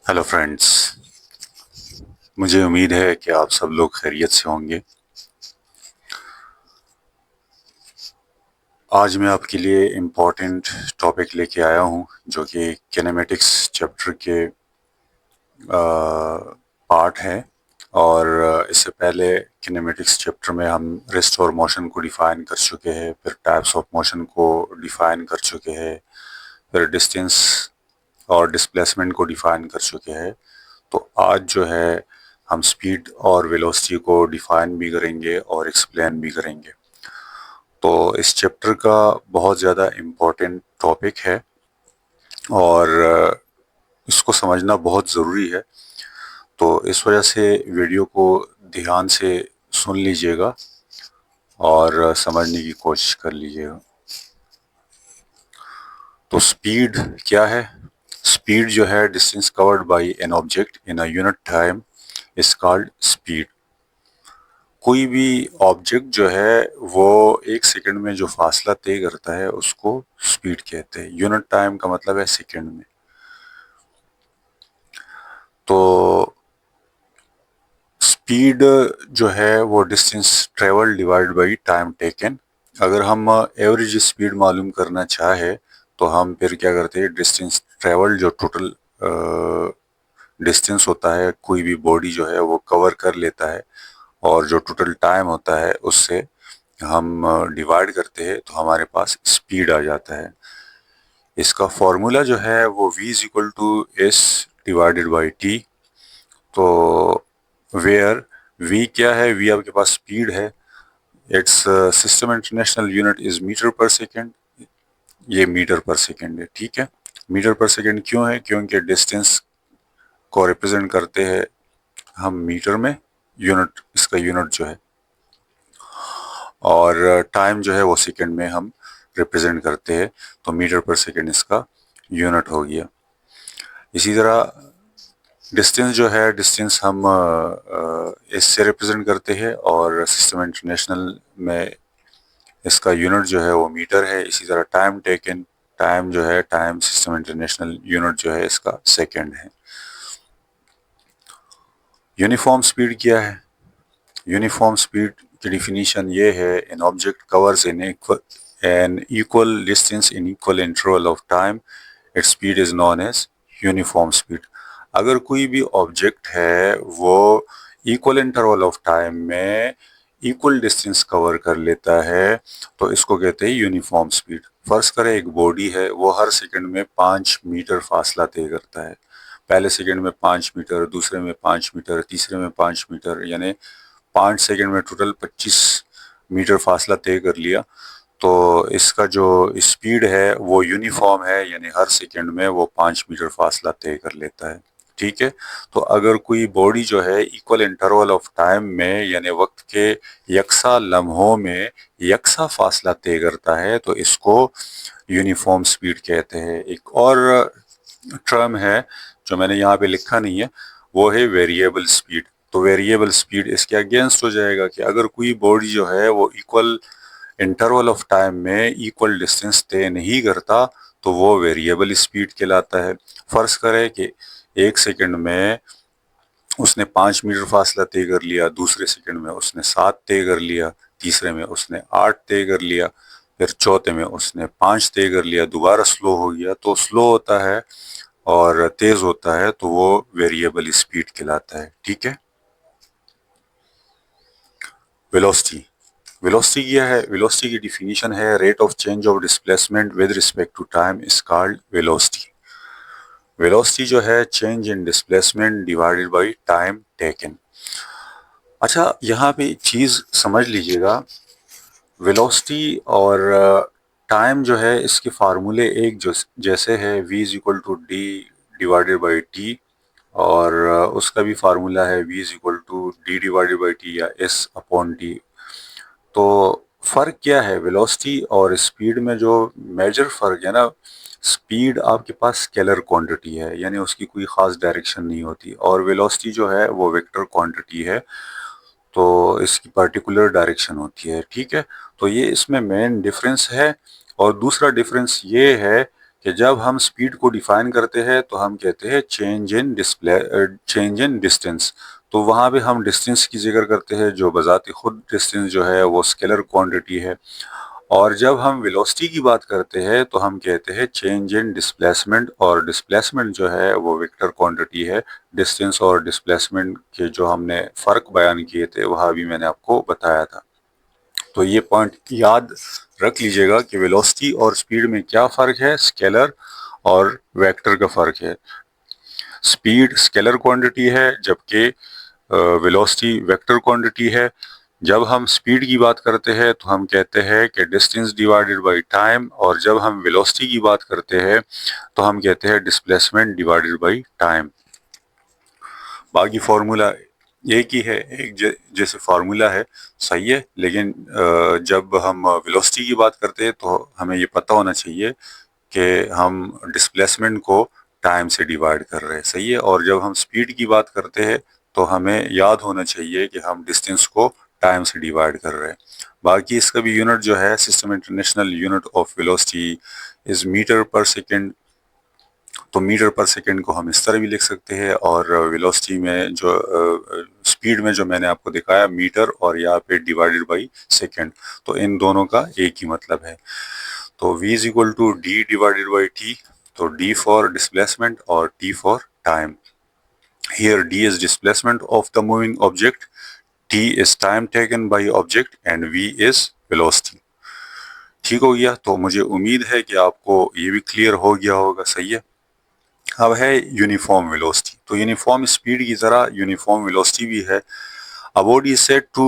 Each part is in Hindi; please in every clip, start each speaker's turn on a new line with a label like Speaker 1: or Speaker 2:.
Speaker 1: Hello friends. मुझे उम्मीद है कि आप सब लोग खैरियत से होंगे। आज मैं आपके लिए इम्पोर्टेंट टॉपिक लेके आया हूँ जो कि किनेमेटिक्स चैप्टर के पार्ट है। और इससे पहले किनेमेटिक्स चैप्टर में हम रेस्ट और मोशन को डिफ़ाइन कर चुके हैं, फिर टाइप्स ऑफ मोशन को डिफ़ाइन कर चुके हैं, फिर डिस्टेंस और डिस्प्लेसमेंट को डिफ़ाइन कर चुके हैं। तो आज जो है हम स्पीड और वेलोसिटी को डिफाइन भी करेंगे और एक्सप्लेन भी करेंगे। तो इस चैप्टर का बहुत ज़्यादा इम्पोर्टेंट टॉपिक है और इसको समझना बहुत ज़रूरी है। तो इस वजह से वीडियो को ध्यान से सुन लीजिएगा और समझने की कोशिश कर लीजिएगा। तो स्पीड क्या है? स्पीड जो है distance covered by an object in a unit time is called speed. कोई भी ऑब्जेक्ट जो है वो एक सेकंड में जो फासला तय करता है उसको स्पीड कहते हैं। यूनिट टाइम का मतलब है सेकंड में। तो स्पीड जो है वो distance travel divide by time taken. अगर हम एवरेज स्पीड मालूम करना चाहे तो हम फिर क्या करते हैं, डिस्टेंस ट्रेवल जो टोटल डिस्टेंस होता है कोई भी बॉडी जो है वो कवर कर लेता है और जो टोटल टाइम होता है उससे हम डिवाइड करते हैं तो हमारे पास स्पीड आ जाता है। इसका फॉर्मूला जो है वो v is equal to S divided by T. तो वेयर v क्या है? v आपके पास स्पीड है। Its system international unit is metre per second. ये मीटर पर सेकेंड है, ठीक है। मीटर पर सेकेंड क्यों है? क्योंकि डिस्टेंस को रिप्रेजेंट करते हैं हम मीटर में, यूनिट इसका यूनिट जो है, और टाइम जो है वो सेकंड में हम रिप्रेजेंट करते हैं। तो मीटर पर सेकंड इसका यूनिट हो गया। इसी तरह डिस्टेंस जो है, डिस्टेंस हम इससे रिप्रेजेंट करते हैं और सिस्टम इंटरनेशनल में इसका यूनिट जो है वो मीटर है। इसी तरह टाइम टेकन, टाइम जो है, टाइम सिस्टम इंटरनेशनल यूनिट जो है इसका सेकंड है। यूनिफॉर्म स्पीड क्या है? यूनिफॉर्म स्पीड की डिफिनीशन ये है, an object covers an equal distance in equal interval of time, its speed is known as uniform speed. अगर कोई भी ऑब्जेक्ट है वो इक्वल इंटरवल ऑफ टाइम में इक्वल डिस्टेंस कवर कर लेता है तो इसको कहते हैं यूनिफॉर्म स्पीड। फर्ज करें एक बॉडी है, वो हर सेकंड में 5 मीटर फासला तय करता है। पहले सेकंड में 5 मीटर, दूसरे में 5 मीटर, तीसरे में 5 मीटर, यानी 5 सेकंड में टोटल 25 मीटर फासला तय कर लिया। तो इसका जो स्पीड है वो यूनिफॉर्म है, यानी हर सेकंड में वो 5 मीटर फासला तय कर लेता है, ठीक है। तो अगर कोई बॉडी जो है इक्वल इंटरवल ऑफ टाइम में यानी वक्त के यकसा लम्हों में यकसा फासला तय करता है तो इसको यूनिफॉर्म स्पीड कहते हैं। एक और टर्म है जो मैंने यहाँ पे लिखा नहीं है, वो है वेरिएबल स्पीड। तो वेरिएबल स्पीड इसके अगेंस्ट हो जाएगा कि अगर कोई बॉडी जो है वो इक्वल इंटरवल ऑफ टाइम में इक्वल डिस्टेंस तय नहीं करता तो वो वेरिएबल स्पीड कहलाता है। फर्ज करें कि एक सेकंड में उसने 5 मीटर फासला तय कर लिया, दूसरे सेकंड में उसने 7 तय कर लिया, तीसरे में उसने 8 तय कर लिया, फिर चौथे में उसने 5 तय कर लिया, दोबारा स्लो हो गया। तो स्लो होता है और तेज होता है तो वो वेरिएबल स्पीड कहलाता है, ठीक है। वेलोसिटी, वेलोसिटी क्या है? वेलोसिटी की डिफिनीशन है, rate of change of displacement with respect to time is called velocity. Velocity जो है change in displacement divided by time taken. अच्छा, यहाँ पे चीज समझ लीजिएगा, वेलोसिटी और टाइम जो है इसके फार्मूले एक जो जैसे है, v is equal to D divided by T, और उसका भी फार्मूला है v is equal to D divided by T या s अपॉन टी। तो फर्क क्या है वेलोसिटी और स्पीड में? जो मेजर फर्क है ना, स्पीड आपके पास स्केलर क्वांटिटी है, यानी उसकी कोई खास डायरेक्शन नहीं होती, और वेलोसिटी जो है वो वेक्टर क्वांटिटी है, तो इसकी पर्टिकुलर डायरेक्शन होती है, ठीक है। तो ये इसमें मेन डिफरेंस है। और दूसरा डिफरेंस ये है कि जब हम स्पीड को डिफाइन करते हैं तो हम कहते हैं चेंज इन डिस्टेंस। तो वहाँ पे हम डिस्टेंस की जिक्र करते हैं, जो बजाते खुद डिस्टेंस जो है वो स्केलर क्वांटिटी है। और जब हम वेलोसिटी की बात करते हैं तो हम कहते हैं चेंज इन डिस्प्लेसमेंट, और डिस्प्लेसमेंट जो है वो वेक्टर क्वांटिटी है। डिस्टेंस और डिस्प्लेसमेंट के जो हमने फ़र्क बयान किए थे वहाँ भी मैंने आपको बताया था। तो ये पॉइंट याद रख लीजिएगा कि वेलोसिटी और स्पीड में क्या फ़र्क है, स्केलर और वेक्टर का फ़र्क है। स्पीड स्केलर क्वांटिटी है जबकि वेलोसिटी वेक्टर क्वांटिटी है। जब हम स्पीड की बात करते हैं तो हम कहते हैं कि डिस्टेंस डिवाइडेड बाय टाइम, और जब हम वेलोसिटी की बात करते हैं तो हम कहते हैं डिस्प्लेसमेंट डिवाइडेड बाय टाइम। बाकी फार्मूला एक ही है, जैसे फार्मूला है, सही है। लेकिन जब हम वेलोसिटी की बात करते हैं तो हमें ये पता होना चाहिए कि हम डिस्प्लेसमेंट को टाइम से डिवाइड कर रहे हैं, सही है। और जब हम स्पीड की बात करते हैं तो हमें याद होना चाहिए कि हम डिस्टेंस को टाइम से डिवाइड कर रहे हैं। बाकी इसका भी यूनिट जो है, system international unit of velocity is metre per second. तो मीटर पर सेकेंड को हम इस तरह भी लिख सकते हैं, और वेलोसिटी में जो स्पीड में जो मैंने आपको दिखाया मीटर, और यहाँ पे डिवाइडेड बाई सेकेंड, तो इन दोनों का एक ही मतलब है। तो v is equal to D divided by T. तो d फॉर डिस्प्लेसमेंट और t for time. Here d is displacement of the moving object, t is time taken by object, and v is velocity। ठीक हो गया। तो मुझे उम्मीद है कि आपको ये भी क्लियर हो गया होगा, सही है। अब है यूनिफॉर्म वेलोसिटी। तो यूनिफॉर्म स्पीड की तरह यूनिफॉर्म वेलोसिटी भी है। A body is said to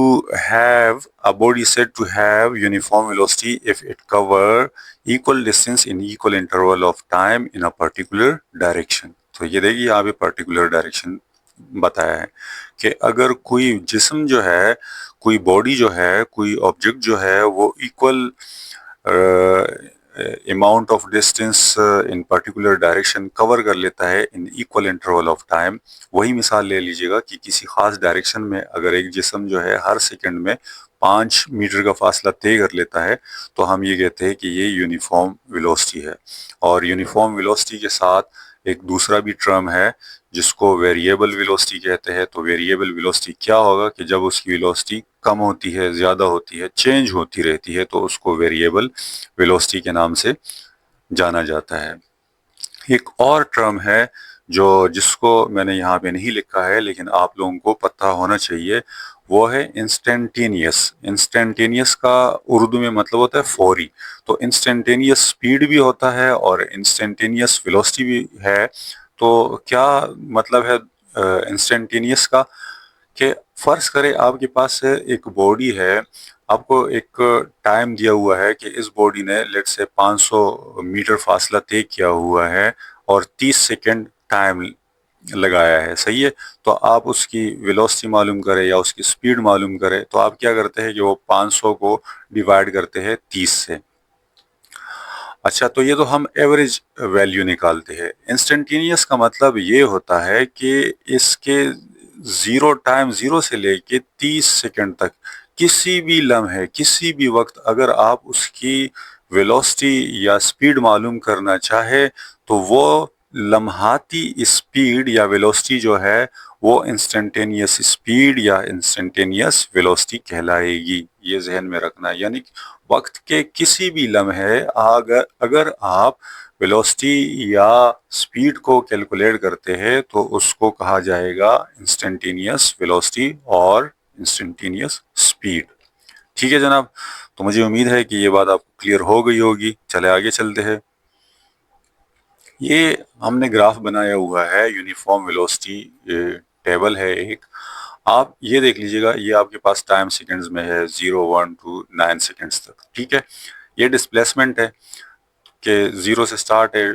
Speaker 1: have uniform velocity if it cover equal distance in equal interval of time in a particular direction। तो ये देखिए यहाँ पे पर्टिकुलर डायरेक्शन बताया है कि अगर कोई जिस्म जो है, कोई बॉडी जो है, कोई ऑब्जेक्ट जो है वो equal amount of distance in particular direction cover कर लेता है इन इक्वल इंटरवल ऑफ टाइम। वही मिसाल ले लीजिएगा कि किसी खास डायरेक्शन में अगर एक जिस्म जो है हर सेकंड में 5 मीटर का फासला तय कर लेता है तो हम ये कहते हैं कि ये यूनिफॉर्म वेलोसिटी है। और यूनिफॉर्म वेलोसिटी के साथ एक दूसरा भी टर्म है जिसको वेरिएबल वेलोसिटी कहते हैं। तो वेरिएबल वेलोसिटी क्या होगा कि जब उसकी वेलोसिटी कम होती है, ज़्यादा होती है, चेंज होती रहती है, तो उसको वेरिएबल वेलोसिटी के नाम से जाना जाता है। एक और टर्म है जिसको मैंने यहाँ पे नहीं लिखा है लेकिन आप लोगों को पता होना चाहिए, वो है इंस्टेंटेनियस। इंस्टेंटेनियस का उर्दू में मतलब होता है फौरी। तो इंस्टेंटेनियस स्पीड भी होता है और इंस्टेंटेनियस वेलोसिटी भी है। तो क्या मतलब है इंस्टेंटेनियस का, कि फर्ज करें आपके पास एक बॉडी है, आपको एक टाइम दिया हुआ है कि इस बॉडी ने लेट से 500 मीटर फासला तय किया हुआ है और 30 सेकंड टाइम लगाया है, सही है। तो आप उसकी वेलोसिटी मालूम करें या उसकी स्पीड मालूम करें तो आप क्या करते हैं कि वो 500 को डिवाइड करते हैं 30 से। अच्छा, तो ये तो हम एवरेज वैल्यू निकालते हैं। इंस्टेंटेनियस का मतलब ये होता है कि इसके जीरो से लेके 30 सेकंड तक किसी भी लम्हे, किसी भी वक्त अगर आप उसकी वेलोसिटी या स्पीड मालूम करना चाहे तो वो लम्हाती स्पीड या वेलोसिटी जो है वो इंस्टेंटेनियस स्पीड या इंस्टेंटेनियस वेलोसिटी कहलाएगी। ये जहन में रखना है। यानी वक्त के किसी भी लम्हे अगर आप वेलोसिटी या स्पीड को कैलकुलेट करते हैं तो उसको कहा जाएगा इंस्टेंटेनियस वेलोसिटी और इंस्टेंटेनियस स्पीड। ठीक है जनाब, तो मुझे उम्मीद है कि ये बात आपको क्लियर हो गई होगी। चले आगे चलते हैं। ये हमने ग्राफ बनाया हुआ है, यूनिफॉर्म वेलोसिटी टेबल है एक। आप ये देख लीजिएगा, ये आपके पास टाइम सेकंड्स में है 0, 1, 2, 9 सेकंड्स तक, ठीक है। ये डिस्प्लेसमेंट है कि 0 से स्टार्ट है,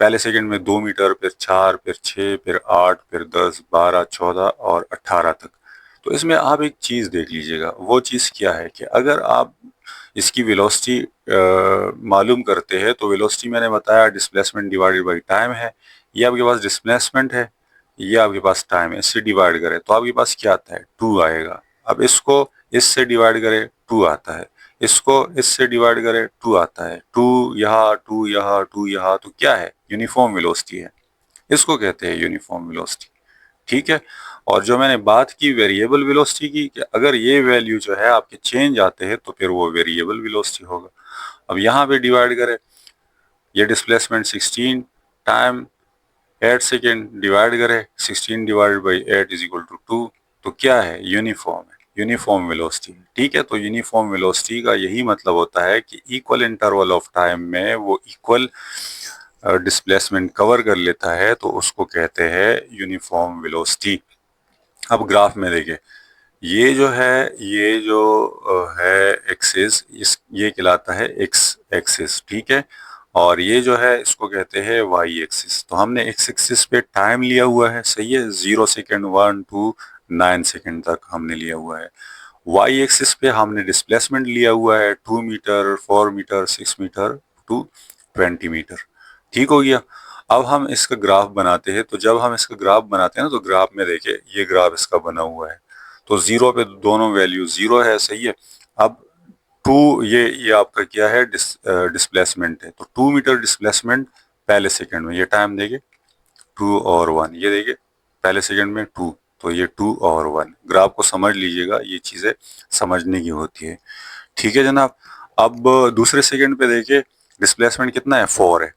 Speaker 1: पहले सेकंड में 2 मीटर, फिर 4, फिर 6, फिर 8, फिर 10, 12, 14 और 18 तक। तो इसमें आप एक चीज़ देख लीजिएगा, वो चीज़ क्या है कि अगर आप इसकी वेलोसिटी मालूम करते हैं तो वेलोसिटी मैंने बताया डिस्प्लेसमेंट डिवाइडेड बाई टाइम है। ये आपके पास डिस्प्लेसमेंट है, ये आपके पास टाइम है, इससे डिवाइड करें तो आपके पास क्या आता है, 2 आएगा। अब इसको इससे डिवाइड करें, 2 आता है। इसको इससे डिवाइड करें 2 आता है, 2 यहाँ 2 यहाँ 2 यहाँ, तो क्या है? यूनिफॉर्म वेलोसिटी है, इसको कहते हैं यूनिफॉर्म वेलोसिटी। ठीक है। और जो मैंने बात की वेरिएबल वेलोसिटी की, कि अगर ये वैल्यू जो है आपके चेंज आते हैं तो फिर वो वेरिएबल वेलोसिटी होगा। अब यहाँ पे डिवाइड करें, ये डिस्प्लेसमेंट 16 टाइम 8 सेकेंड, डिवाइड करें 16 divided by 8 is equal to 2, तो क्या है? यूनिफॉर्म है, यूनिफॉर्म वेलोसिटी। ठीक है, तो यूनिफॉर्म वेलोसिटी का यही मतलब होता है कि इक्वल इंटरवल ऑफ टाइम में वो इक्वल डिस्प्लेसमेंट कवर कर लेता है, तो उसको कहते हैं यूनिफॉर्म वेलोसिटी। अब ग्राफ में देखिए, ये जो है, ये जो है एक्सिस, इस ये कहलाता है एक्स एक्सिस। ठीक है, और ये जो है इसको कहते हैं वाई एक्सिस। तो हमने एक्स एक्सिस पे टाइम लिया हुआ है, सही है, 0 सेकेंड 1 2 9 सेकेंड तक हमने लिया हुआ है। वाई एक्सिस पे हमने डिस्प्लेसमेंट लिया हुआ है 2 metre 4 metre 6 metre to 20 metre. ठीक हो गया। अब हम इसका ग्राफ बनाते हैं, तो जब हम इसका ग्राफ बनाते हैं ना, तो ग्राफ में देखिए ये ग्राफ इसका बना हुआ है, तो 0 पे दोनों वैल्यू 0 है, सही है। अब 2 ये आपका क्या है? डिस्प्लेसमेंट है, तो 2 मीटर डिस्प्लेसमेंट पहले सेकंड में, ये टाइम देखिए 2 और 1, ये देखिए पहले सेकंड में 2, तो ये 2 और 1। ग्राफ को समझ लीजिएगा, ये चीजें समझने की होती है। ठीक है जनाब। अब दूसरे सेकंड पे देखिए डिस्प्लेसमेंट कितना है? 4 है।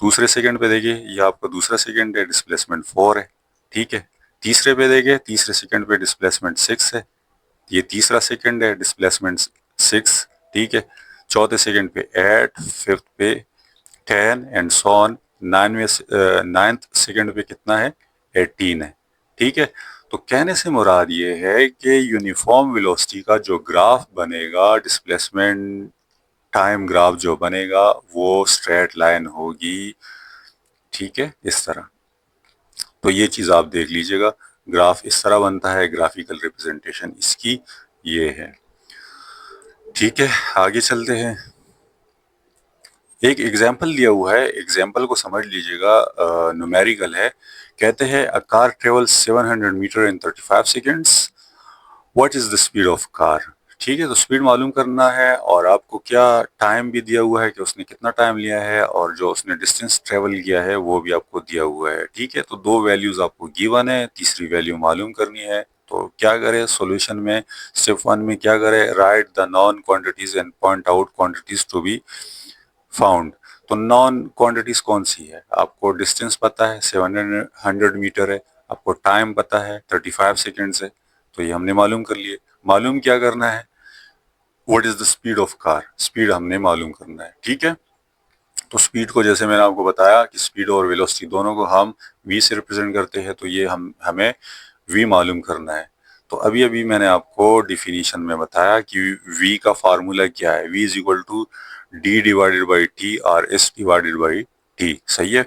Speaker 1: दूसरे सेकंड पे देखिए ये आपका दूसरा सेकंड है, डिस्प्लेसमेंट 4 है। ठीक है। तीसरे पे देखिए, तीसरे सेकंड पे डिस्प्लेसमेंट 6 है, ये तीसरा सेकंड है, डिस्प्लेसमेंट 6। ठीक है। चौथे सेकंड पे 8, फिफ्थ पे 10 and so on. Ninth second पे कितना है? 18 है। ठीक है। तो कहने से मुराद ये है कि यूनिफॉर्म वेलोसिटी का जो ग्राफ बनेगा, डिस्प्लेसमेंट टाइम ग्राफ जो बनेगा, वो स्ट्रेट लाइन होगी। ठीक है, इस तरह। तो ये चीज आप देख लीजिएगा, ग्राफ इस तरह बनता है, ग्राफिकल रिप्रेजेंटेशन इसकी ये है। ठीक है, आगे चलते हैं। एक एग्जाम्पल दिया हुआ है, एग्जाम्पल को समझ लीजिएगा, न्यूमेरिकल है। कहते हैं a car travels 700 metre in 35 seconds, what is the speed of car? ठीक है, तो स्पीड मालूम करना है, और आपको क्या टाइम भी दिया हुआ है कि उसने कितना टाइम लिया है, और जो उसने डिस्टेंस ट्रेवल किया है वो भी आपको दिया हुआ है। ठीक है, तो दो वैल्यूज आपको गिवन है, तीसरी वैल्यू मालूम करनी है। तो क्या करें सॉल्यूशन में? स्टेप 1 में क्या करें? Write the known quantities and point out quantities to be found. तो नॉन क्वांटिटीज कौन सी है? आपको डिस्टेंस पता है 700 मीटर है, आपको टाइम पता है 35 सेकेंड्स है, तो ये हमने मालूम कर लिए। मालूम क्या करना है? What is the speed of car? Speed हमने मालूम करना है। ठीक है, तो स्पीड को जैसे मैंने आपको बताया कि स्पीड और वेलोसिटी दोनों को हम v से रिप्रेजेंट करते हैं, तो ये हमें v मालूम करना है। तो अभी अभी मैंने आपको डिफिनीशन में बताया कि v का फार्मूला क्या है। v is equal to d divided by T और s डिवाइडेड बाई t, सही है।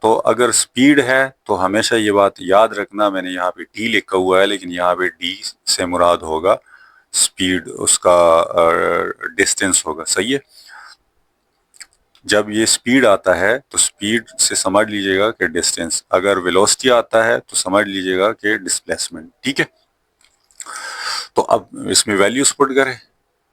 Speaker 1: तो अगर स्पीड है तो हमेशा ये बात याद रखना, मैंने यहाँ पे t लिखा हुआ है, लेकिन यहाँ पे d से मुराद होगा स्पीड, उसका डिस्टेंस होगा, सही है। जब ये स्पीड आता है तो स्पीड से समझ लीजिएगा कि डिस्टेंस, अगर वेलोसिटी आता है तो समझ लीजिएगा कि डिस्प्लेसमेंट। ठीक है, तो अब इसमें वैल्यूज पुट करें।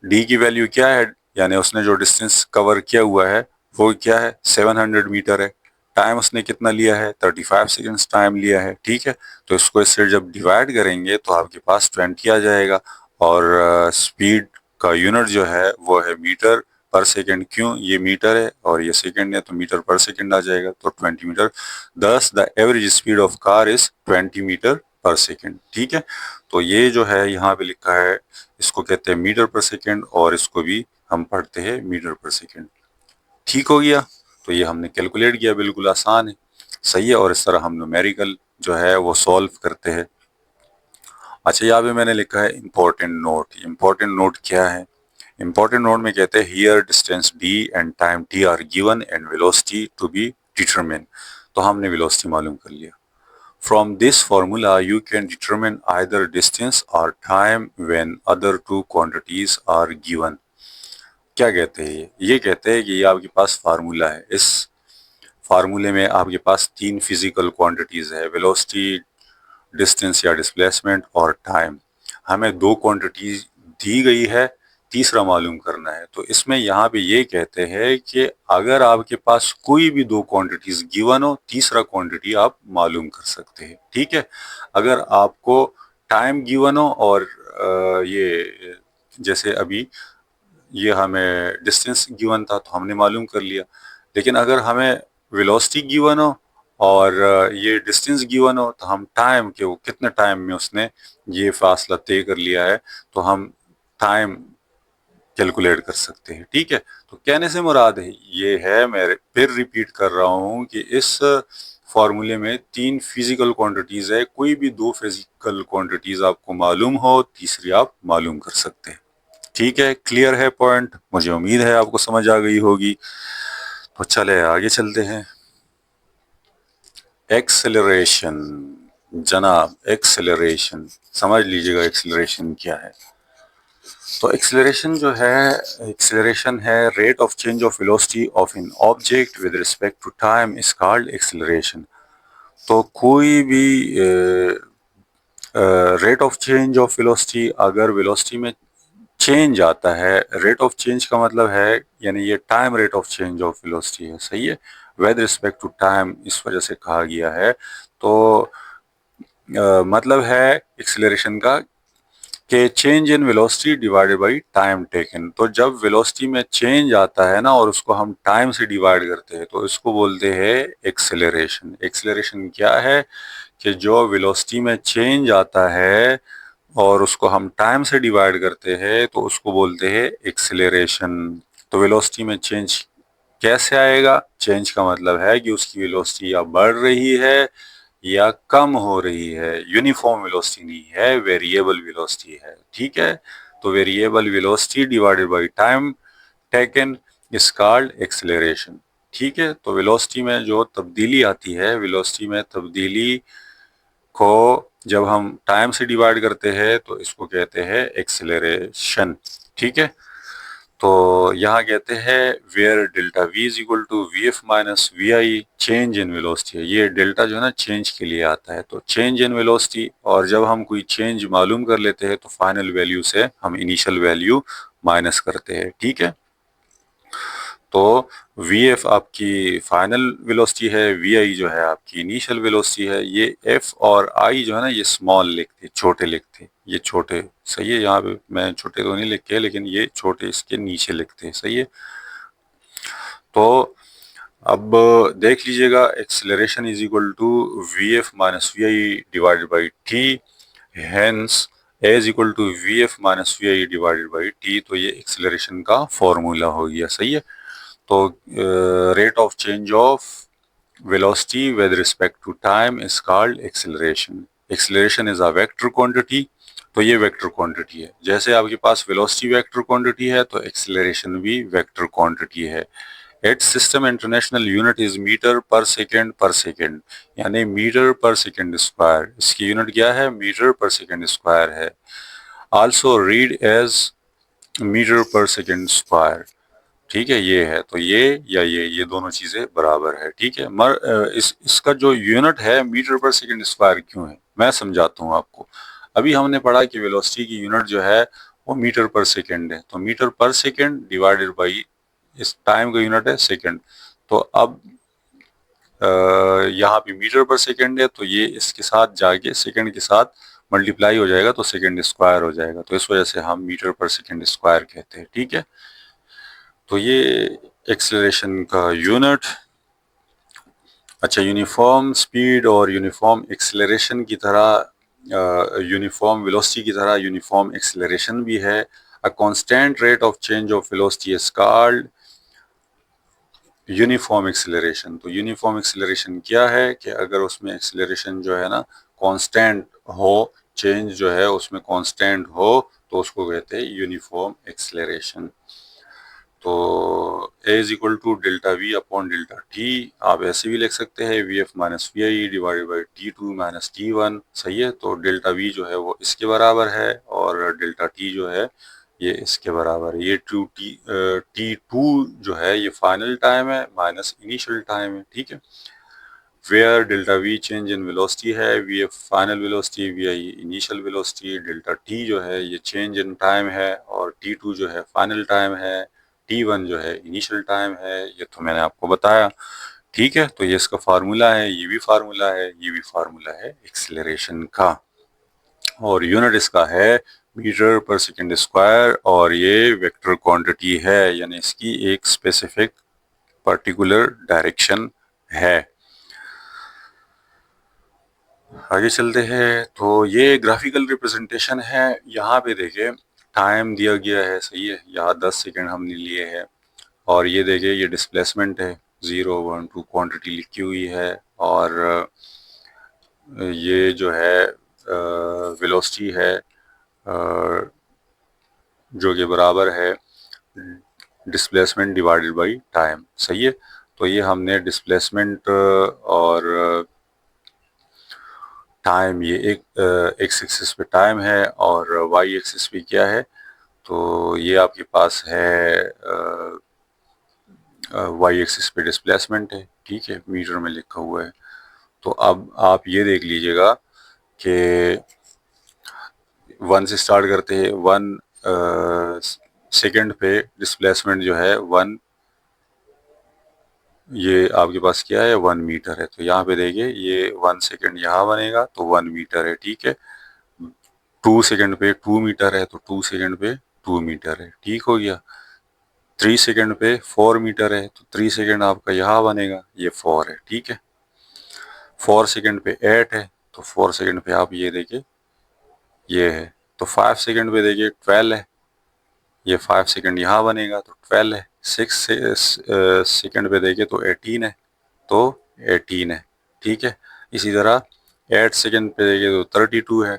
Speaker 1: डी की वैल्यू क्या है? यानी उसने जो डिस्टेंस कवर किया हुआ है वो क्या है? 700 मीटर है। टाइम उसने कितना लिया है? 35 सेकेंड्स टाइम लिया है। ठीक है, तो इसको इससे जब डिवाइड करेंगे तो आपके पास 20 आ जाएगा, और स्पीड का यूनिट जो है वो है मीटर पर सेकेंड। क्यों? ये मीटर है और ये सेकेंड है, तो मीटर पर सेकेंड आ जाएगा, तो 20 metre. Thus the average speed of car is 20 metre per second. ठीक है, तो ये जो है यहाँ पे लिखा है, इसको कहते हैं मीटर पर सेकेंड, और इसको भी हम पढ़ते हैं मीटर पर सेकेंड। ठीक हो गया, तो ये हमने कैलकुलेट किया, बिल्कुल आसान है, सही है। और इस तरह हम न्यूमेरिकल जो है वो सॉल्व करते हैं। अच्छा, यहाँ पे मैंने लिखा है इम्पोर्टेंट नोट। इम्पोर्टेंट नोट क्या है? इम्पोर्टेंट नोट में कहते हैं here distance d and time t are given and velocity to be determine. तो हमने वेलोसिटी मालूम कर लिया। From this formula, you can determine either distance or time when other two quantities are given. क्या कहते हैं ये कहते हैं कि ये आपके पास फार्मूला है। इस फार्मूले में आपके पास तीन फिजिकल क्वांटिटीज है, वेलोसिटी, डिस्टेंस या डिस्प्लेसमेंट और टाइम। हमें दो क्वांटिटीज दी गई है, तीसरा मालूम करना है। तो इसमें यहाँ पे ये कहते हैं कि अगर आपके पास कोई भी दो क्वांटिटीज गिवन हो, तीसरा क्वांटिटी आप मालूम कर सकते हैं। ठीक है, अगर आपको टाइम गिवन हो और ये जैसे अभी ये हमें डिस्टेंस गिवन था तो हमने मालूम कर लिया, लेकिन अगर हमें वेलोसिटी गिवन हो और ये डिस्टेंस गिवन हो तो हम टाइम के वो कितने टाइम में उसने ये फासला तय कर लिया है तो हम टाइम कैलकुलेट कर सकते हैं। ठीक है, तो कहने से मुराद है ये है, मैं फिर रिपीट कर रहा हूँ कि इस फॉर्मूले में तीन फिजिकल क्वांटिटीज है, कोई भी दो फिजिकल क्वांटिटीज आपको मालूम हो, तीसरी आप मालूम कर सकते हैं। ठीक है, क्लियर है पॉइंट? मुझे उम्मीद है आपको समझ आ गई होगी। तो चले आगे चलते हैं। एक्सेलरेशन जनाब, एक्सेलरेशन समझ लीजिएगा एक्सेलरेशन क्या है। तो एक्सेलरेशन जो है, एक्सेलरेशन है rate of change of velocity of an object with respect to time is called acceleration. तो कोई भी rate of change of velocity, अगर वेलोसिटी में चेंज आता है, रेट ऑफ चेंज का मतलब है यानी ये time rate of change of velocity है, सही है, विद रिस्पेक्ट टू टाइम इस वजह से कहा गया है। तो मतलब है एक्सेलरेशन का कि change in velocity divided by time taken. तो जब वेलोसिटी में चेंज आता है ना और उसको हम टाइम से डिवाइड करते हैं तो इसको बोलते हैं एक्सेलरेशन। एक्सेलरेशन क्या है कि जो वेलोसिटी में चेंज आता है और उसको हम टाइम से डिवाइड करते हैं तो उसको बोलते हैं एक्सेलरेशन। तो वेलोसिटी में चेंज कैसे आएगा? चेंज का मतलब है कि उसकी वेलोसिटी या बढ़ रही है या कम हो रही है, यूनिफॉर्म वेलोसिटी नहीं है, वेरिएबल वेलोसिटी है। ठीक है, तो variable velocity divided by time taken is called acceleration. ठीक है, तो वेलोसिटी में जो तब्दीली आती है, वेलोसिटी में तब्दीली को जब हम टाइम से डिवाइड करते हैं तो इसको कहते हैं एक्सेलरेशन। ठीक है, तो यहाँ कहते हैं where delta V is equal to V F minus we I, change in velocity है। ये डेल्टा जो है ना चेंज के लिए आता है, तो चेंज इन वेलोसिटी, और जब हम कोई चेंज मालूम कर लेते हैं तो फाइनल वैल्यू से हम इनिशियल वैल्यू माइनस करते हैं। ठीक है, तो वी एफ आपकी फाइनल वेलोसिटी है, वी आई जो है आपकी इनिशियल वेलोसिटी है। ये एफ और आई जो है ना ये स्मॉल लिखते, छोटे लिखते, ये छोटे, सही है। यहाँ पे मैं छोटे तो नहीं लिखे लेकिन ये छोटे इसके नीचे लिखते हैं, सही है। तो अब देख लीजिएगा acceleration is equal to V F minus we I divided by T, hence A is equal to V F minus we I divided by T. तो ये एक्सेलरेशन का फॉर्मूला हो गया, सही है। तो rate of change of velocity with respect to time is called acceleration. Acceleration is a vector quantity, तो ये वेक्टर क्वांटिटी है। जैसे आपके पास वेलोसिटी वेक्टर क्वांटिटी है तो एक्सेलरेशन भी वेक्टर क्वांटिटी है। Its system international unit is metre per second, यानी मीटर पर सेकेंड स्क्वायर। इसकी यूनिट क्या है? मीटर पर सेकेंड स्क्वायर है। Also read as metre per second square. ठीक है, ये है, तो ये या ये दोनों चीजें बराबर है। ठीक है, इसका जो यूनिट है मीटर पर सेकंड स्क्वायर क्यों है मैं समझाता हूँ आपको। अभी हमने पढ़ा कि वेलोसिटी की यूनिट जो है वो मीटर पर सेकंड है, तो मीटर पर सेकंड डिवाइडेड बाई इस टाइम का यूनिट है सेकंड। तो अब यहाँ पे मीटर पर सेकंड है तो ये इसके साथ जाके सेकंड के साथ मल्टीप्लाई हो जाएगा तो सेकंड स्क्वायर हो जाएगा, तो इस वजह से हम मीटर पर सेकंड स्क्वायर कहते हैं। ठीक है, तो ये एक्सेलरेशन का यूनिट। अच्छा, यूनिफॉर्म स्पीड और यूनिफॉर्म एक्सेलरेशन की तरह यूनिफॉर्म वेलोसिटी की तरह यूनिफॉर्म एक्सेलरेशन भी है। A constant rate of change of velocity is called uniform acceleration. तो यूनिफॉर्म एक्सेलरेशन क्या है कि अगर उसमें एक्सेलरेशन जो है ना कांस्टेंट हो, चेंज जो है उसमें कांस्टेंट हो तो उसको कहते हैं यूनिफॉर्म एक्सेलरेशन। तो a is equal to delta v upon delta t, आप ऐसे भी लिख सकते हैं v F minus we I divided by t two minus t one, सही है। तो डेल्टा वी जो है वो इसके बराबर है और डेल्टा टी जो है ये इसके बराबर है। ये टी टू जो है ये फाइनल टाइम है माइनस इनिशियल टाइम है। ठीक है, where delta v change in velocity है, v a final velocity, v i initial velocity, delta t जो है ये चेंज इन टाइम है, और टी टू जो है फाइनल टाइम है, टी वन जो है इनिशियल टाइम है। ये तो मैंने आपको बताया। ठीक है, तो ये इसका फार्मूला है, ये भी फार्मूला है, ये भी फार्मूला है एक्सेलरेशन का, और यूनिट इसका है मीटर पर सेकेंड स्क्वायर, और ये वेक्टर क्वांटिटी है, यानी इसकी एक स्पेसिफिक पर्टिकुलर डायरेक्शन है। आगे चलते हैं, तो ये ग्राफिकल रिप्रेजेंटेशन है। यहाँ पे देखिए टाइम दिया गया है, सही है, यहाँ 10 सेकेंड हमने लिए हैं, और ये देखिए ये डिस्प्लेसमेंट है, 0 1 2 क्वांटिटी लिखी हुई है, और ये जो है वेलोसिटी है जो कि बराबर है डिस्प्लेसमेंट डिवाइडेड बाय टाइम, सही है। तो ये हमने डिस्प्लेसमेंट और टाइम, ये एक एक्स एक्सिस पे टाइम है और वाई एक्सिस पे क्या है, तो ये आपके पास है वाई एक्सिस पे डिस्प्लेसमेंट है, ठीक है, मीटर में लिखा हुआ है। तो अब आप ये देख लीजिएगा कि 1 से स्टार्ट करते हैं, 1 सेकेंड पे डिस्प्लेसमेंट जो है 1, ये आपके पास क्या है 1 मीटर है। तो यहाँ पे देखिए ये 1 सेकेंड यहाँ बनेगा तो 1 मीटर है, ठीक है। 2 सेकेंड पे 2 मीटर है तो 2 सेकेंड पे 2 मीटर है, ठीक हो गया। 3 सेकेंड पे 4 मीटर है तो 3 सेकेंड आपका यहाँ बनेगा, ये 4 है, ठीक है। 4 सेकेंड पे 8 है तो 4 सेकेंड पे आप ये देखिए ये है, तो 5 सेकेंड पे देखिए 12 है, ये 5 सेकेंड यहाँ बनेगा तो 12 है। 6 सेकेंड पे देखिए तो 18 है, तो 18 है, ठीक है। इसी तरह 8 सेकेंड पे देखिए तो 32 है,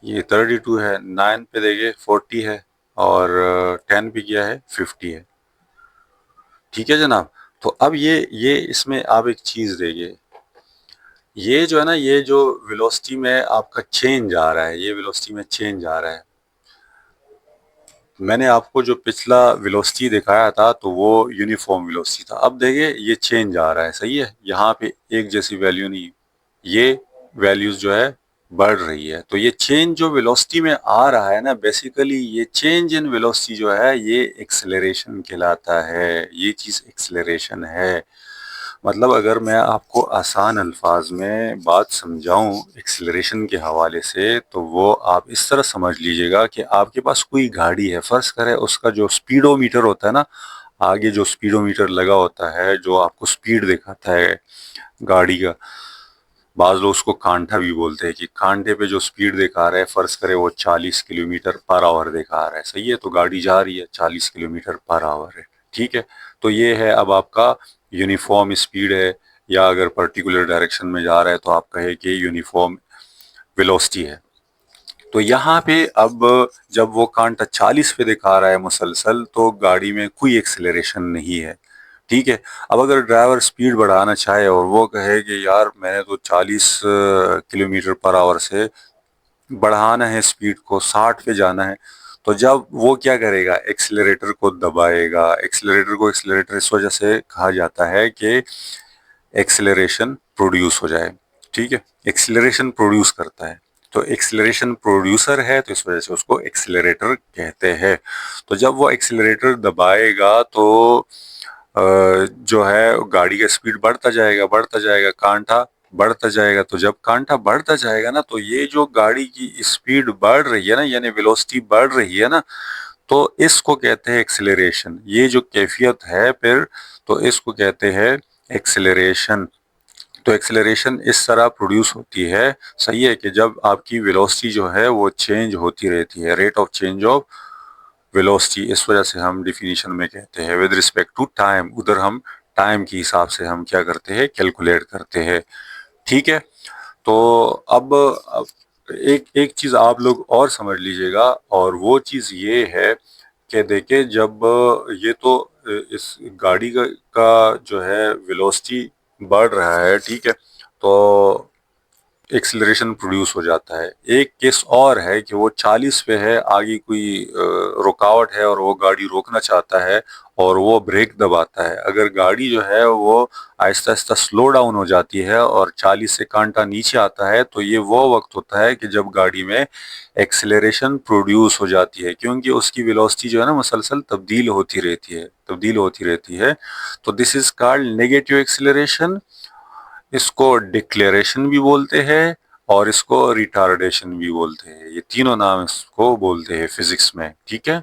Speaker 1: ये 32 है। 9 पे देखिए 40 है, और 10 पे क्या है 50 है, ठीक है जनाब। तो अब ये इसमें आप एक चीज देखिए, ये जो है ना, ये जो वेलोसिटी में आपका चेंज आ रहा है, ये वेलोसिटी में चेंज आ रहा है। मैंने आपको जो पिछला वेलोसिटी दिखाया था तो वो यूनिफॉर्म वेलोसिटी था। अब देखिए ये चेंज आ रहा है, सही है, यहाँ पे एक जैसी वैल्यू नहीं, ये वैल्यूज जो है बढ़ रही है। तो ये चेंज जो वेलोसिटी में आ रहा है ना, बेसिकली ये चेंज इन वेलोसिटी जो है ये एक्सेलरेशन कहलाता है, ये चीज एक्सेलरेशन है। मतलब अगर मैं आपको आसान अल्फाज में बात समझाऊं एक्सेलरेशन के हवाले से, तो वो आप इस तरह समझ लीजिएगा कि आपके पास कोई गाड़ी है, फर्ज करें उसका जो स्पीडोमीटर होता है ना, आगे जो स्पीडोमीटर लगा होता है जो आपको स्पीड दिखाता है गाड़ी का, बाज लोग उसको कांटा भी बोलते हैं, कि कांटे पे जो स्पीड दिखा रहा है, फर्ज करें वो 40 किलोमीटर पर आवर दिखा रहा है, सही है, तो गाड़ी जा रही है 40 किलोमीटर पर आवर है, ठीक है। तो ये है अब आपका यूनिफॉर्म स्पीड है, या अगर पर्टिकुलर डायरेक्शन में जा रहा है तो आप कहे कि यूनिफॉर्म वेलोसिटी है। तो यहाँ पे अब जब वो कांटा 40 पे दिखा रहा है मुसलसल, तो गाड़ी में कोई एक्सेलरेशन नहीं है, ठीक है। अब अगर ड्राइवर स्पीड बढ़ाना चाहे और वो कहे कि यार मैंने तो 40 किलोमीटर पर आवर से बढ़ाना है, स्पीड को 60 पे जाना है, तो जब वो क्या करेगा, एक्सेलरेटर को दबाएगा। एक्सेलरेटर इस वजह से कहा जाता है कि एक्सेलरेशन प्रोड्यूस हो जाए, ठीक है, एक्सेलरेशन प्रोड्यूस करता है, तो एक्सेलरेशन प्रोड्यूसर है, तो इस वजह से उसको एक्सेलरेटर कहते हैं। तो जब वो एक्सेलरेटर दबाएगा तो जो है गाड़ी का स्पीड बढ़ता जाएगा, कांटा बढ़ता जाएगा। तो जब कांटा बढ़ता जाएगा ना, तो ये जो गाड़ी की स्पीड बढ़ रही है ना, यानी वेलोसिटी बढ़ रही है ना, तो इसको कहते हैं एक्सेलरेशन। ये जो कैफियत है फिर, तो इसको कहते हैं एक्सेलरेशन। तो एक्सेलरेशन इस तरह प्रोड्यूस होती है, सही है, कि जब आपकी वेलोसिटी जो है वो चेंज होती रहती है, rate of change of velocity, इस वजह से हम डिफिनीशन में कहते हैं विद रिस्पेक्ट टू टाइम, उधर हम टाइम के हिसाब से हम क्या करते हैं, कैलकुलेट करते हैं, ठीक है। तो अब एक एक चीज आप लोग और समझ लीजिएगा, और वो चीज ये है कि देखिए जब ये तो इस गाड़ी का जो है वेलोसिटी बढ़ रहा है, ठीक है, तो एक्सिलरेशन प्रोड्यूस हो जाता है। एक केस और है कि वो 40 पे है, आगे कोई रुकावट है और वो गाड़ी रोकना चाहता है और वो ब्रेक दबाता है। अगर गाड़ी जो है वो आहिस्ता आहिस्ता स्लो डाउन हो जाती है और 40 से कांटा नीचे आता है, तो ये वो वक्त होता है कि जब गाड़ी में एक्सिलरेशन प्रोड्यूस हो जाती है, क्योंकि उसकी वेलोसिटी जो है ना मुसलसल तब्दील होती रहती है। तो this is called negative acceleration. इसको डिक्लेरेशन भी बोलते हैं और इसको रिटार्डेशन भी बोलते हैं। ये तीनों नाम इसको बोलते हैं फिजिक्स में, ठीक है।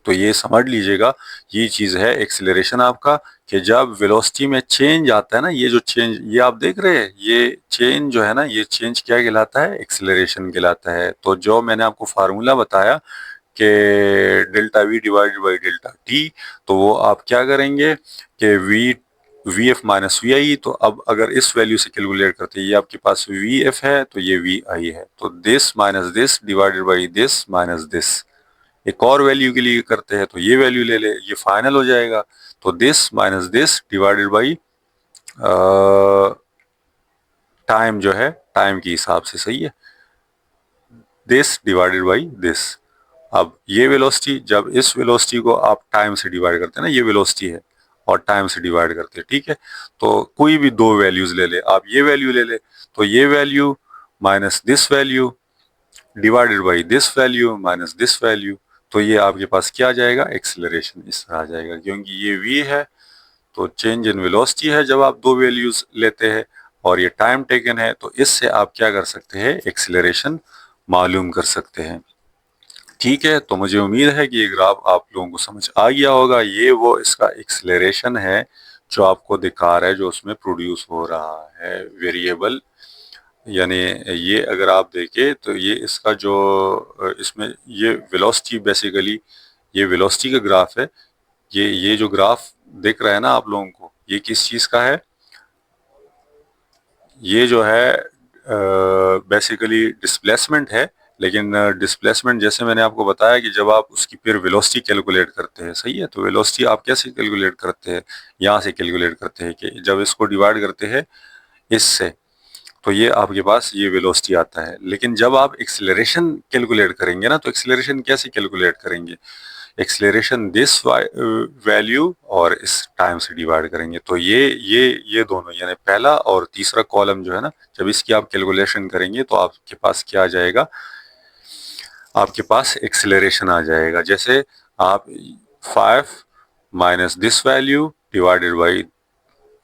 Speaker 1: तो ये समझ लीजिएगा, ये चीज है एक्सिलरेशन आपका, कि जब वेलोसिटी में चेंज आता है ना, ये जो चेंज ये आप देख रहे हैं, ये चेंज जो है ना, ये चेंज क्या कहलाता है? एक्सिलरेशन कहलाता है। तो जो मैंने आपको फार्मूला बताया कि delta we divided by delta T, तो वो आप क्या करेंगे कि वी एफ माइनस वी आई। तो अब अगर इस वैल्यू से कैलकुलेट करते हैं, ये आपके पास वी एफ है तो ये वी आई है, तो this minus this divided by this minus this. एक और वैल्यू के लिए करते हैं तो ये वैल्यू ले ले, ये फाइनल हो जाएगा। तो this minus this divided by time जो है, टाइम के हिसाब से, सही है, दिस डिवाइडेड बाई दिस। अब ये वेलोसिटी, जब इस वेलोसिटी को आप टाइम से डिवाइड करते हैं ना, ये वेलोसिटी है और टाइम से डिवाइड करते हैं, ठीक है। तो कोई भी दो वैल्यूज ले ले, आप ये वैल्यू ले ले, तो ये value minus this value divided by this value minus this value, तो ये आपके पास क्या आ जाएगा? एक्सिलरेशन इस तरह आ जाएगा। क्योंकि ये v है तो चेंज इन वेलोसिटी है जब आप दो वैल्यूज लेते हैं, और ये टाइम टेकन है, तो इससे आप क्या कर सकते हैं? एक्सिलरेशन मालूम कर सकते हैं, ठीक है। तो मुझे उम्मीद है कि ये ग्राफ आप लोगों को समझ आ गया होगा। ये वो इसका एक्सिलरेशन है जो आपको दिखा रहा है, जो उसमें प्रोड्यूस हो रहा है वेरिएबल। यानी ये अगर आप देखें तो ये इसका जो इसमें ये वेलोसिटी, बेसिकली ये वेलोसिटी का ग्राफ है। ये जो ग्राफ दिख रहा है ना आप लोगों को, ये किस चीज का है? ये जो है बेसिकली डिस्प्लेसमेंट है। लेकिन डिस्प्लेसमेंट जैसे मैंने आपको बताया कि जब आप उसकी फिर वेलोसिटी कैलकुलेट करते हैं, सही है, तो वेलोसिटी आप कैसे कैलकुलेट करते हैं? यहाँ से कैलकुलेट करते हैं कि जब इसको डिवाइड करते हैं इससे, तो ये आपके पास ये वेलोसिटी आता है। लेकिन जब आप एक्सिलरेशन कैलकुलेट करेंगे ना, तो एक्सिलरेशन कैसे कैलकुलेट करेंगे? एक्सिलरेशन दिस वैल्यू और इस टाइम से डिवाइड करेंगे। तो ये दोनों, यानी पहला और तीसरा कॉलम जो है ना, जब इसकी आप कैलकुलेशन करेंगे तो आपके पास क्या आ जाएगा? आपके पास एक्सिलरेशन आ जाएगा। जैसे आप 5 minus this value divided by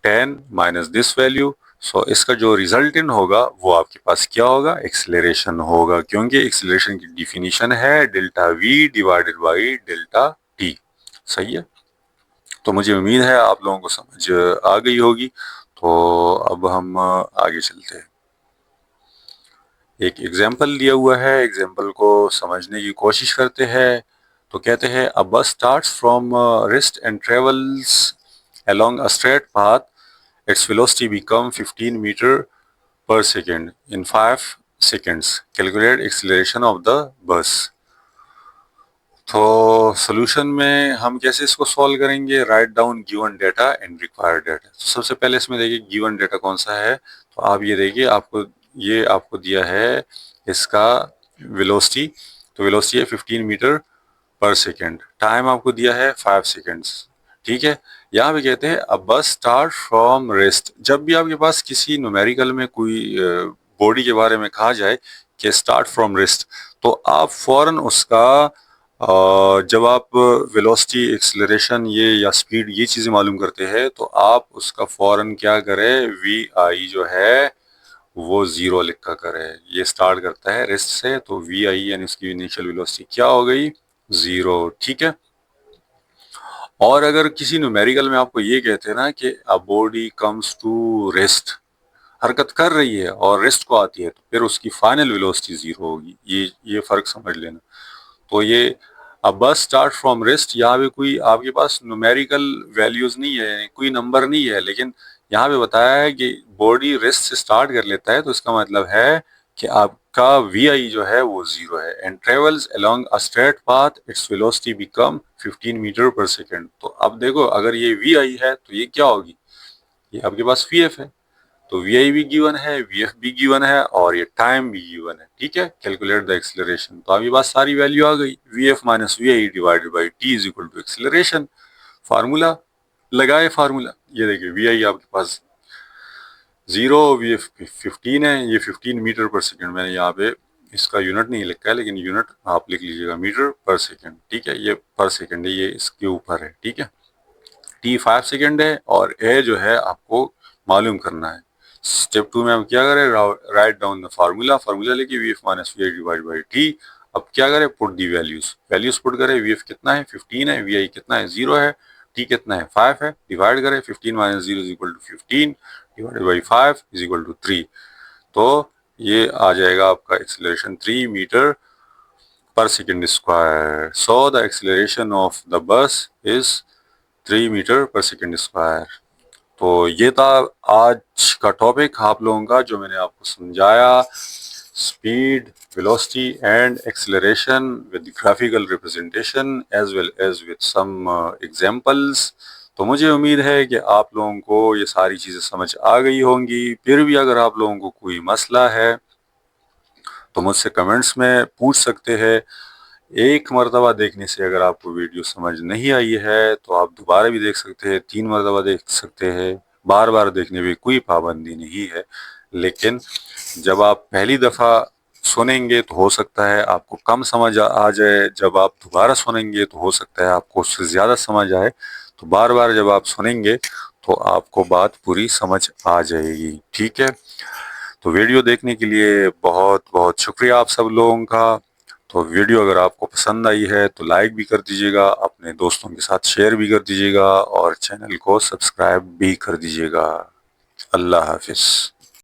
Speaker 1: 10 minus this value, so इसका जो रिजल्टेंट होगा वो आपके पास क्या होगा? एक्सिलरेशन होगा, क्योंकि एक्सिलरेशन की डिफिनीशन है delta we divided by delta T, सही है। तो मुझे उम्मीद है आप लोगों को समझ आ गई होगी। तो अब हम आगे चलते हैं। एक एग्जाम्पल दिया हुआ है, एग्जाम्पल को समझने की कोशिश करते हैं। तो कहते हैं अ बस starts from rest and travels along a straight path. Its velocity become 15 meter per second in 5 seconds. Calculate acceleration of the bus. तो सोल्यूशन में हम कैसे इसको सॉल्व करेंगे? Write down given data and required data. तो सबसे पहले इसमें देखिए गिवन डेटा कौन सा है। तो आप ये देखिए, आपको दिया है इसका वेलोसिटी। तो वेलोसिटी है 15 मीटर पर सेकेंड, टाइम आपको दिया है 5 सेकेंड्स, ठीक है। यहाँ पे कहते हैं अ बस स्टार्ट फ्रॉम रेस्ट। जब भी आपके पास किसी न्यूमेरिकल में कोई बॉडी के बारे में कहा जाए कि स्टार्ट फ्रॉम रेस्ट, तो आप फौरन उसका जब आप वेलोसिटी, एक्सेलरेशन ये या स्पीड ये चीज़ें मालूम करते हैं, तो आप उसका फौरन क्या करें? वी आई जो है वो जीरो लिखा करें। ये स्टार्ट करता है रेस्ट से, तो वी आई यानी उसकी इनिशियल वेलोसिटी क्या हो गई? जीरो, ठीक है। और अगर किसी न्यूमेरिकल में आपको ये कहते हैं ना कि a body comes to rest, हरकत कर रही है और रेस्ट को आती है, तो फिर उसकी फाइनल वेलोसिटी जीरो होगी। ये फर्क समझ लेना। तो ये अब बस स्टार्ट फ्रॉम रेस्ट, यहाँ पे कोई आपके पास न्यूमेरिकल वैल्यूज नहीं है, कोई नंबर नहीं है, लेकिन यहाँ पे बताया है कि बॉडी रेस्ट से स्टार्ट कर लेता है, तो इसका मतलब है कि आपका वी आई जो है वो जीरो है। And travels along a straight path its velocity become 15 metre per second. तो अब देखो, अगर ये वी आई है तो ये क्या होगी? ये आपके पास वी एफ है। तो वी भी गिवन है, वी भी गिवन है और ये टाइम भी गिवन है। ठीक है, कैलकुलेट द एक्सीलरेशन। तो अभी बात सारी वैल्यू आ गई। V F minus V divided by T is equal to acceleration. Formula लगाए, फार्मूला ये देखिए, वी आपके पास 0, वी एफ 15 है, ये 15 मीटर पर सेकेंड। मैंने यहाँ पे इसका यूनिट नहीं लिखा है, लेकिन यूनिट आप लिख लीजिएगा मीटर पर सेकेंड। ठीक है, ये पर सेकेंड है, ये इसके ऊपर है। ठीक है, टी 5 सेकेंड है और ए जो है आपको मालूम करना है। स्टेप 2 में हम क्या करें, write down the formula. Formula लेके v F minus v divide by t. अब क्या करें, put the values, values put करें। वी एफ कितना है, 15 है, वी आई कितना है, 0 है, टी कितना है, 5 है। डिवाइड करें, 15 minus 0 is equal to 15 divided by 5 is equal to 3। तो ये आ जाएगा आपका acceleration 3 metre per second square. So the acceleration of the bus is 3 metre per second square. तो ये था आज का टॉपिक आप लोगों का, जो मैंने आपको समझाया, speed, velocity and acceleration with graphical representation as well as with some examples. तो मुझे उम्मीद है कि आप लोगों को ये सारी चीज़ें समझ आ गई होंगी। फिर भी अगर आप लोगों को कोई मसला है तो मुझसे कमेंट्स में पूछ सकते हैं। एक मरतबा देखने से अगर आपको वीडियो समझ नहीं आई है तो आप दोबारा भी देख सकते हैं, 3 मरतबा देख सकते हैं, बार बार देखने में कोई पाबंदी नहीं है। लेकिन जब आप पहली दफ़ा सुनेंगे तो हो सकता है आपको कम समझ आ जाए, जब आप दोबारा सुनेंगे तो हो सकता है आपको उससे ज़्यादा समझ आए। तो बार बार जब आप सुनेंगे तो आपको बात पूरी समझ आ जाएगी। ठीक है, तो वीडियो देखने के लिए बहुत बहुत शुक्रिया आप सब लोगों का। तो वीडियो अगर आपको पसंद आई है तो लाइक भी कर दीजिएगा, अपने दोस्तों के साथ शेयर भी कर दीजिएगा और चैनल को सब्सक्राइब भी कर दीजिएगा। अल्लाह हाफिज़।